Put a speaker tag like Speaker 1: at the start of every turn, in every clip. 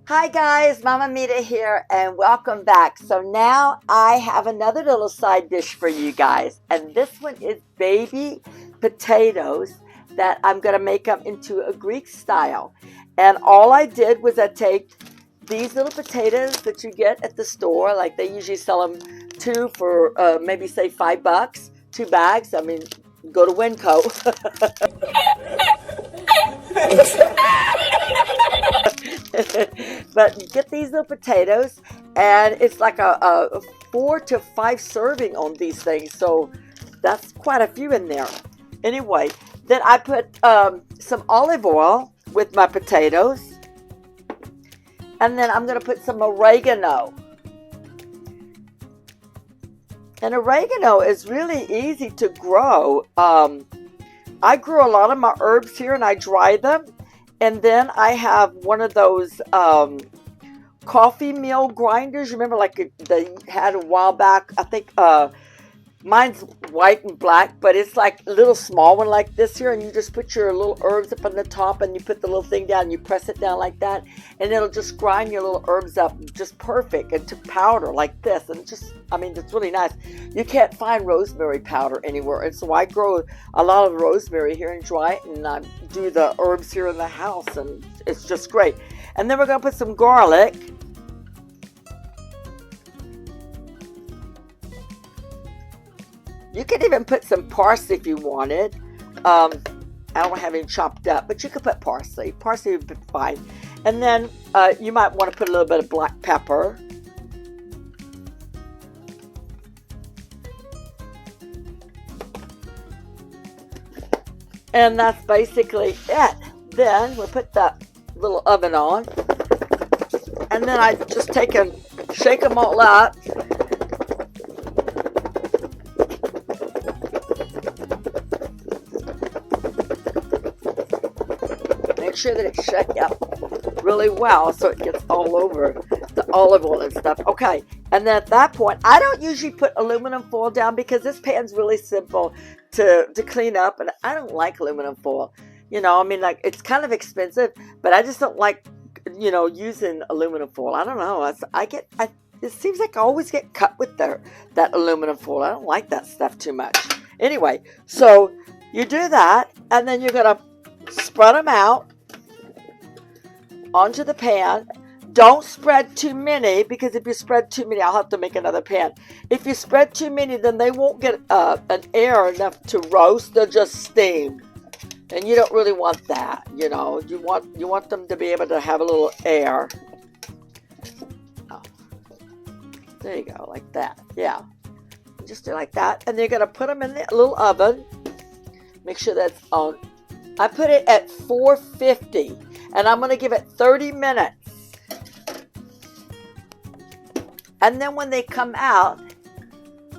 Speaker 1: Hi guys, Mama Mita here and welcome back. So now I have another little side dish for you guys, and this one is baby potatoes that I'm going to make them into a Greek style. And all I did was I take these little potatoes that you get at the store, like they usually sell them two for maybe say $5, 2 bags. I mean, go to Winco. But you get these little potatoes, and it's like a 4 to 5 serving on these things. So that's quite a few in there. Anyway, then I put some olive oil with my potatoes, and then I'm going to put some oregano. And oregano is really easy to grow. I grow a lot of my herbs here and I dry them. And then I have one of those coffee mill grinders. Remember, like they had a while back. I think mine's white and black, but it's like a little small one like this here. And you just put your little herbs up on the top, and you put the little thing down. And you press it down like that, and it'll just grind your little herbs up just perfect into powder like this. And just, I mean, it's really nice. You can't find rosemary powder anywhere, and so I grow a lot of rosemary here and dry it, and I do the herbs here in the house, and it's just great. And then we're gonna put some garlic. You could even put some parsley if you wanted. I don't have any chopped up, but you could put parsley. Parsley would be fine. And then you might want to put a little bit of black pepper. And that's basically it. Then we'll put that little oven on. And then I just take and shake them all up. Make sure that it's shake up really well so it gets all over the olive oil and stuff. Okay, and then at that point, I don't usually put aluminum foil down because this pan's really simple to clean up, and I don't like aluminum foil. You know, I mean, like, it's kind of expensive, but I just don't like, using aluminum foil. I don't know. It seems like I always get cut with that aluminum foil. I don't like that stuff too much. Anyway, so you do that, and then you're going to spread them out onto the pan. Don't spread too many, because if you spread too many, I'll have to make another pan. If you spread too many, then they won't get an air enough to roast. They'll just steam, and you don't really want that. You want them to be able to have a little air. Oh, there you go, like that. Yeah, just do like that, and you're gonna put them in the little oven. Make sure that's on. I put it at 450, and I'm going to give it 30 minutes. And then when they come out,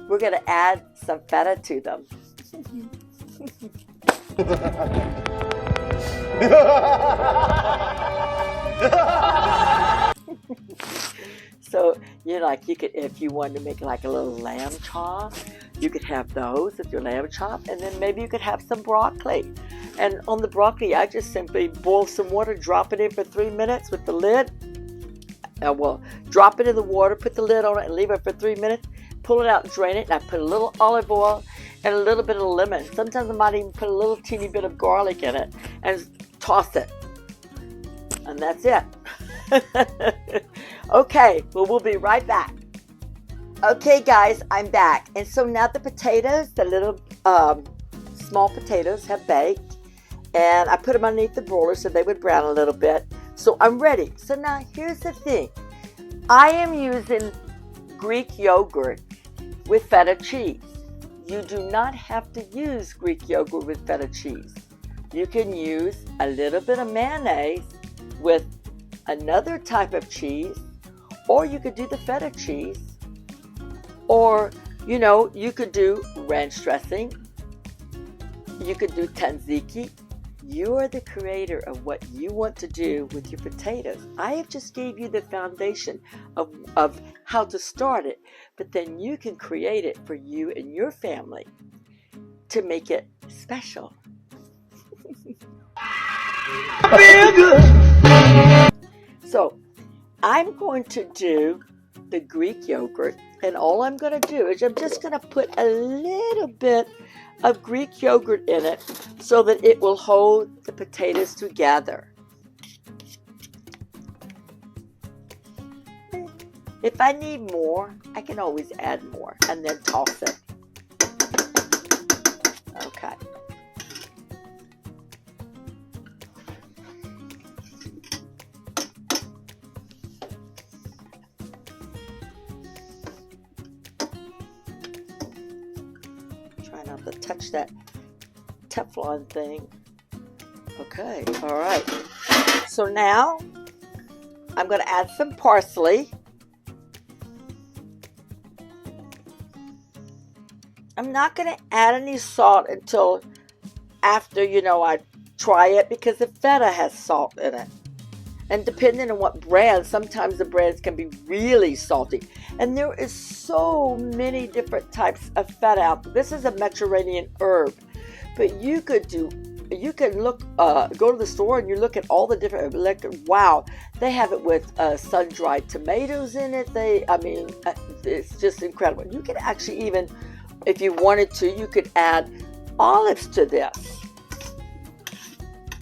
Speaker 1: we're going to add some feta to them. So, you could, if you wanted to make like a little lamb chop, you could have those with your lamb chop, and then maybe you could have some broccoli. And on the broccoli, I just simply boil some water, drop it in for 3 minutes with the lid. Drop it in the water, put the lid on it, and leave it for 3 minutes. Pull it out and drain it, and I put a little olive oil and a little bit of lemon. Sometimes I might even put a little teeny bit of garlic in it and toss it. And that's it. Okay, well, we'll be right back. Okay, guys, I'm back. And so now the potatoes, the little small potatoes, have baked. And I put them underneath the broiler so they would brown a little bit. So I'm ready. So now here's the thing. I am using Greek yogurt with feta cheese. You do not have to use Greek yogurt with feta cheese. You can use a little bit of mayonnaise with another type of cheese, or you could do the feta cheese, or, you could do ranch dressing. You could do tzatziki. You are the creator of what you want to do with your potatoes. I have just gave you the foundation of how to start it, but then you can create it for you and your family to make it special. So I'm going to do the Greek yogurt, and all I'm going to do is I'm just going to put a little bit of Greek yogurt in it so that it will hold the potatoes together. If I need more, I can always add more and then toss it. Okay. Try not to touch that Teflon thing. Okay, all right. So now I'm going to add some parsley. I'm not going to add any salt until after, I try it, because the feta has salt in it. And depending on what brand, sometimes the brands can be really salty. And there is so many different types of feta out there. This is a Mediterranean herb. But you can look, go to the store and you look at all the different, wow, they have it with sun-dried tomatoes in it. It's just incredible. You can actually even, if you wanted to, you could add olives to this.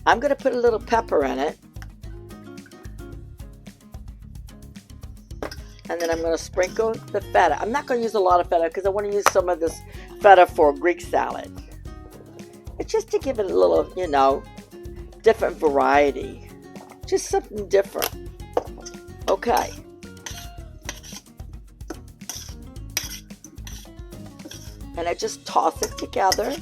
Speaker 1: I'm going to put a little pepper in it. And then I'm going to sprinkle the feta. I'm not going to use a lot of feta because I want to use some of this feta for Greek salad. It's just to give it a little, different variety. Just something different. Okay. And I just toss it together.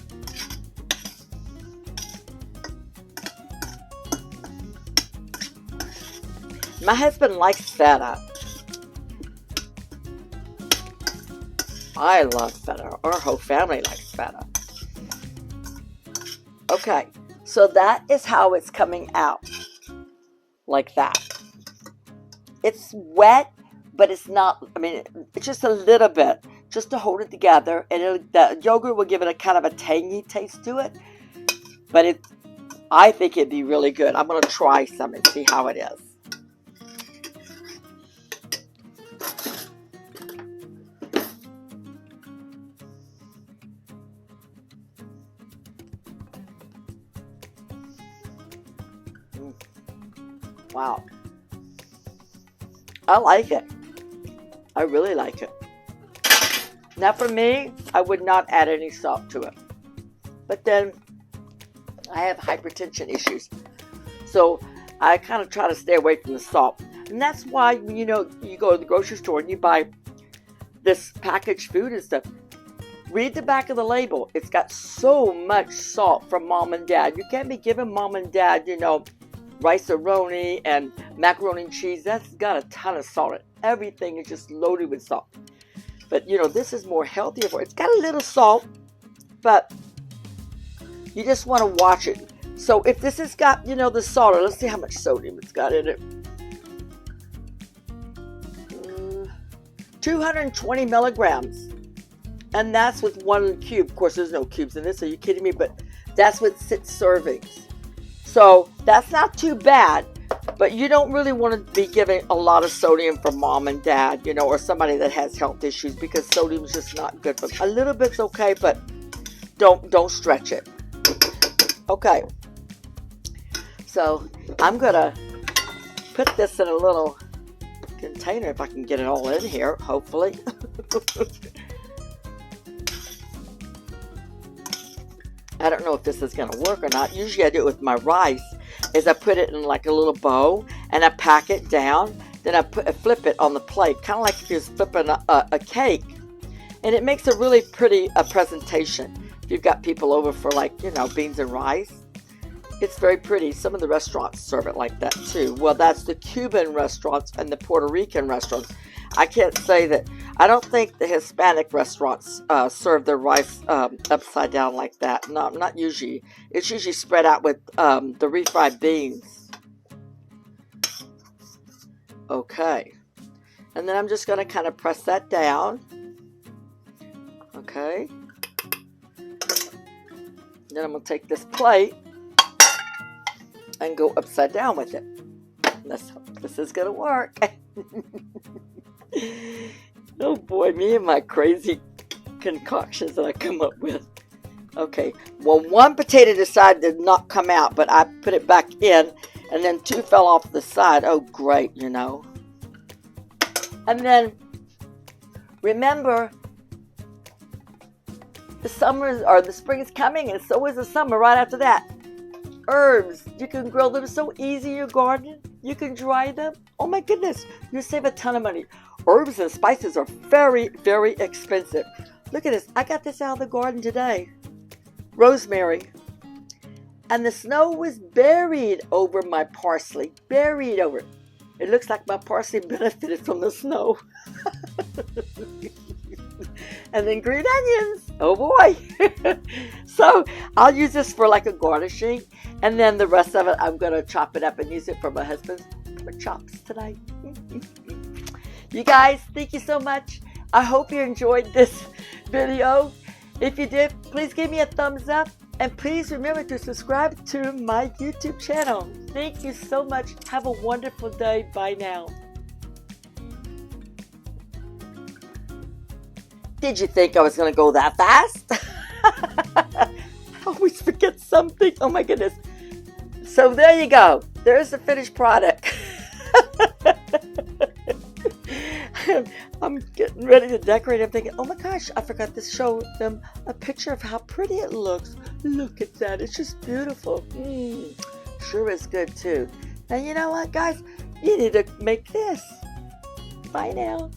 Speaker 1: My husband likes feta. I love feta. Our whole family likes feta. Okay, so that is how it's coming out. Like that. It's wet, but it's not, it's just a little bit. Just to hold it together. And the yogurt will give it a kind of a tangy taste to it. But I think it'd be really good. I'm going to try some and see how it is. Wow. I like it. I really like it. Now for me, I would not add any salt to it. But then I have hypertension issues. So I kind of try to stay away from the salt. And that's why, you go to the grocery store and you buy this packaged food and stuff. Read the back of the label. It's got so much salt from mom and dad. You can't be giving mom and dad, rice-a-roni and macaroni and cheese. That's got a ton of salt in it. Everything is just loaded with salt. But, this is more healthier for it. It's got a little salt, but you just want to watch it. So if this has got, the salt, let's see how much sodium it's got in it. 220 milligrams. And that's with 1 cube. Of course, there's no cubes in this. Are you kidding me? But that's with 6 servings. So that's not too bad. But you don't really want to be giving a lot of sodium for mom and dad, or somebody that has health issues, because sodium is just not good for them. A little bit's okay, but don't stretch it. Okay. So I'm going to put this in a little container if I can get it all in here, hopefully. I don't know if this is going to work or not. Usually I do it with my rice. Is I put it in like a little bowl and I pack it down. Then I flip it on the plate, kind of like if you're flipping a cake. And it makes a really pretty presentation. If you've got people over for beans and rice. It's very pretty. Some of the restaurants serve it like that too. Well, that's the Cuban restaurants and the Puerto Rican restaurants. I can't say that. I don't think the Hispanic restaurants serve their rice upside down like that. No, not usually. It's usually spread out with the refried beans. Okay. And then I'm just going to kind of press that down. Okay. Then I'm going to take this plate and go upside down with it. Let's hope. This is going to work. Oh boy, me and my crazy concoctions that I come up with. Okay, well, one potato decided to not come out, but I put it back in, and then two fell off the side. Oh, great, you know. And then, remember, the summer or the spring is coming, and so is the summer right after that. Herbs, you can grow them so easy in your garden. You can dry them. Oh my goodness, you save a ton of money. Herbs and spices are very, very expensive. Look at this. I got this out of the garden today. Rosemary. And the snow was buried over my parsley. Buried over it. It looks like my parsley benefited from the snow. And then green onions. Oh boy. So I'll use this for like a garnishing. And then the rest of it, I'm going to chop it up and use it for my husband's pork chops tonight. You guys, thank you so much. I hope you enjoyed this video. If you did, please give me a thumbs up. And please remember to subscribe to my YouTube channel. Thank you so much. Have a wonderful day. Bye now. Did you think I was going to go that fast? I always forget something. Oh my goodness. So there you go. There's the finished product. I'm getting ready to decorate. I'm thinking, oh my gosh, I forgot to show them a picture of how pretty it looks. Look at that. It's just beautiful. Sure is good too. And you know what, guys? You need to make this. Bye now.